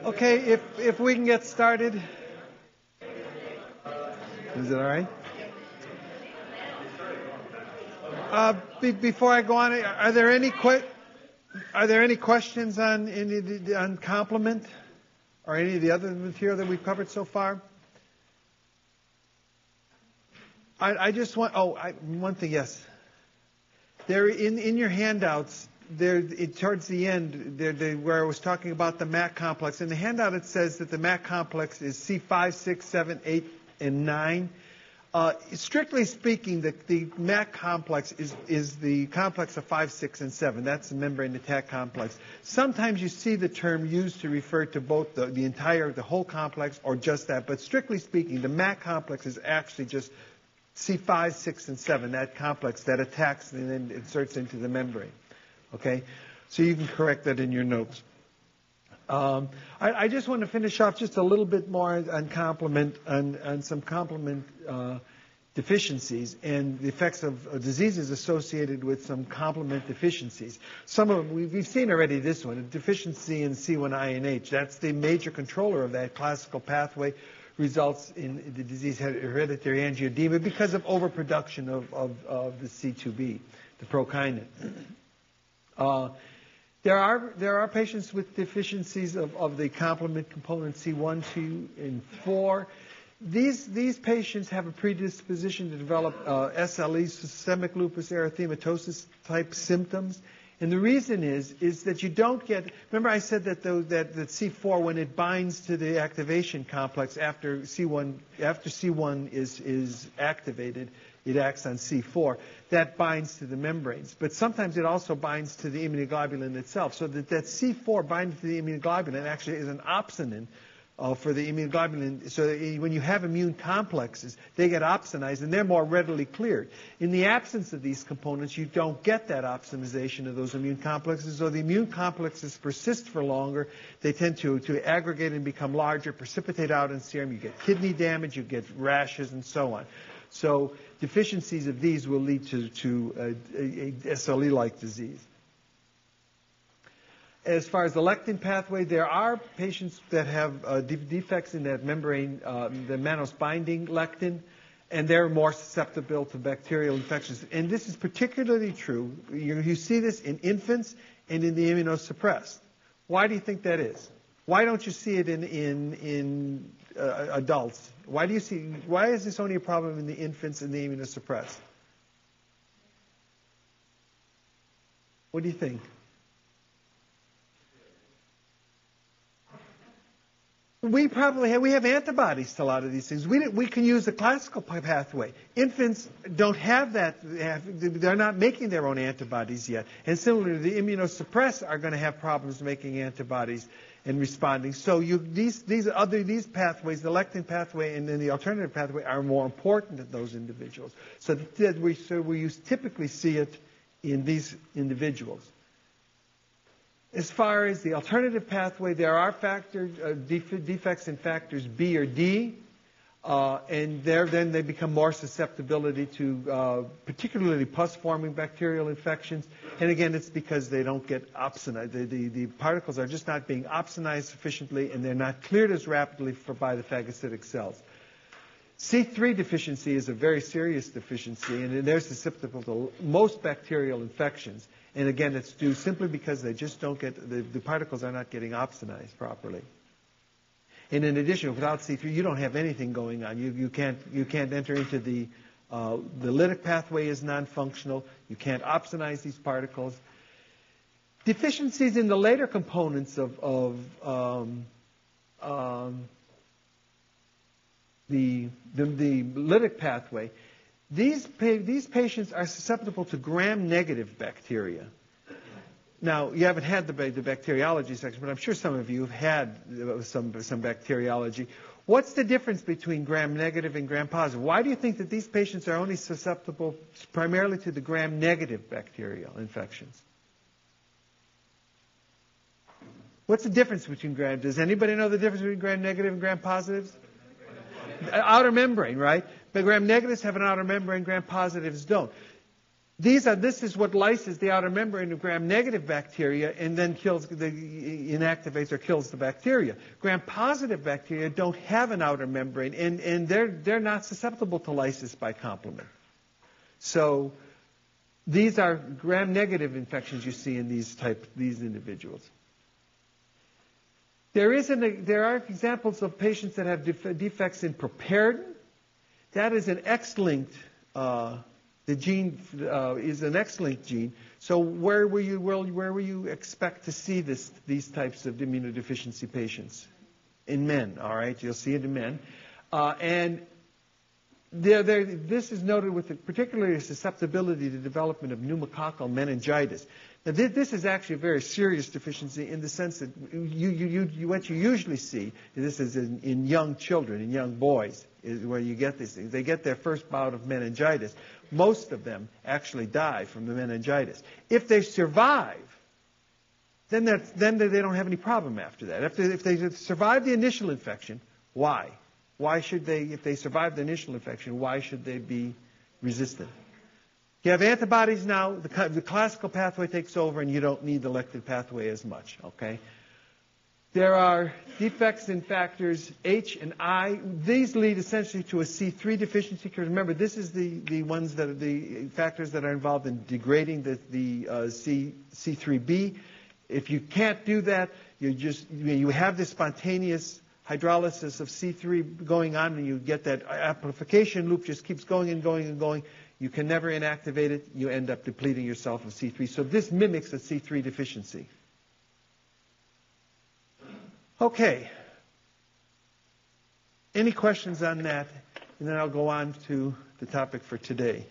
Okay, if we can get started. Is it all right? Before I go on, are there any questions on complement or any of the other material that we've covered so far? I just want one thing. Yes, there in your handouts. Towards the end, where I was talking about the MAC complex. In the handout, it says that the MAC complex is C5, 6, 7, 8, and 9. Strictly speaking, the MAC complex is the complex of 5, 6, and 7. That's the membrane attack complex. Sometimes you see the term used to refer to both the whole complex or just that. But strictly speaking, the MAC complex is actually just C5, 6, and 7, that complex that attacks and then inserts into the membrane. Okay, so you can correct that in your notes. I just want to finish off just a little bit more on complement, on some complement deficiencies and the effects of diseases associated with some complement deficiencies. Some of them, we've seen already this one, a deficiency in C1INH. That's the major controller of that classical pathway, results in the disease hereditary angioedema because of overproduction of the C2b, the prokinin. There are patients with deficiencies of the complement component C1, 2, and 4. These patients have a predisposition to develop SLE, systemic lupus erythematosus type symptoms. And the reason is that you don't get, remember I said that that C4, when it binds to the activation complex after C1 is activated, it acts on C4. That binds to the membranes. But sometimes it also binds to the immunoglobulin itself. So that C4 binding to the immunoglobulin actually is an opsonin for the immunoglobulin. So when you have immune complexes, they get opsonized and they're more readily cleared. In the absence of these components, you don't get that opsonization of those immune complexes. So the immune complexes persist for longer. They tend to aggregate and become larger, precipitate out in serum. You get kidney damage, you get rashes, and so on. So deficiencies of these will lead to a SLE-like disease. As far as the lectin pathway, there are patients that have defects in that membrane, the mannose binding lectin, and they're more susceptible to bacterial infections. And this is particularly true. You see this in infants and in the immunosuppressed. Why do you think that is? Why don't you see it in adults? Why is this only a problem in the infants and the immunosuppressed? What do you think? We have antibodies to a lot of these things. We can use the classical pathway. Infants don't have that. They're not making their own antibodies yet. And similarly, the immunosuppressed are going to have problems making antibodies and responding. So these pathways, the lectin pathway and then the alternative pathway, are more important in those individuals. So we typically see it in these individuals. As far as the alternative pathway, there are defects in factors B or D, and then they become more susceptibility to particularly pus-forming bacterial infections. And again, it's because they don't get opsonized. The particles are just not being opsonized sufficiently, and they're not cleared as rapidly by the phagocytic cells. C3 deficiency is a very serious deficiency, and they're susceptible to most bacterial infections. And again, it's due simply because they just don't get, the particles are not getting opsonized properly. And in addition, without C3, you don't have anything going on. You can't enter into the lytic pathway is non-functional. You can't opsonize these particles. Deficiencies in the later components of the lytic pathway. These patients are susceptible to gram-negative bacteria. Now, you haven't had the bacteriology section, but I'm sure some of you have had some bacteriology. What's the difference between gram-negative and gram-positive? Why do you think that these patients are only susceptible primarily to the gram-negative bacterial infections? What's the difference between gram? Does anybody know the difference between gram-negative and gram-positives? Outer membrane, right? But gram-negatives have an outer membrane, gram-positives don't. This is what lyses the outer membrane of gram-negative bacteria and then inactivates or kills the bacteria. Gram-positive bacteria don't have an outer membrane, and they're not susceptible to lysis by complement. So these are gram-negative infections you see in these individuals. There are examples of patients that have defects in properdin. That is an X-linked. The gene is an X-linked gene. So where will you expect to see these types of immunodeficiency patients? In men, all right? You'll see it in men. And this is noted with particularly susceptibility to development of pneumococcal meningitis. Now, this is actually a very serious deficiency in the sense that what you usually see, this is in young children, in young boys, is where you get these things. They get their first bout of meningitis. Most of them actually die from the meningitis. If they survive, then they don't have any problem after that. If they survive the initial infection, why? Why should they, if they survive the initial infection, why should they be resistant? You have antibodies now, the classical pathway takes over, and you don't need the lectin pathway as much, okay? There are defects in factors H and I. These lead essentially to a C3 deficiency, because remember, this is the ones that are the factors that are involved in degrading the C3b. If you can't do that, you have this spontaneous hydrolysis of C3 going on, and you get that amplification loop just keeps going and going and going. You can never inactivate it. You end up depleting yourself of C3. So this mimics a C3 deficiency. Okay. Any questions on that? And then I'll go on to the topic for today.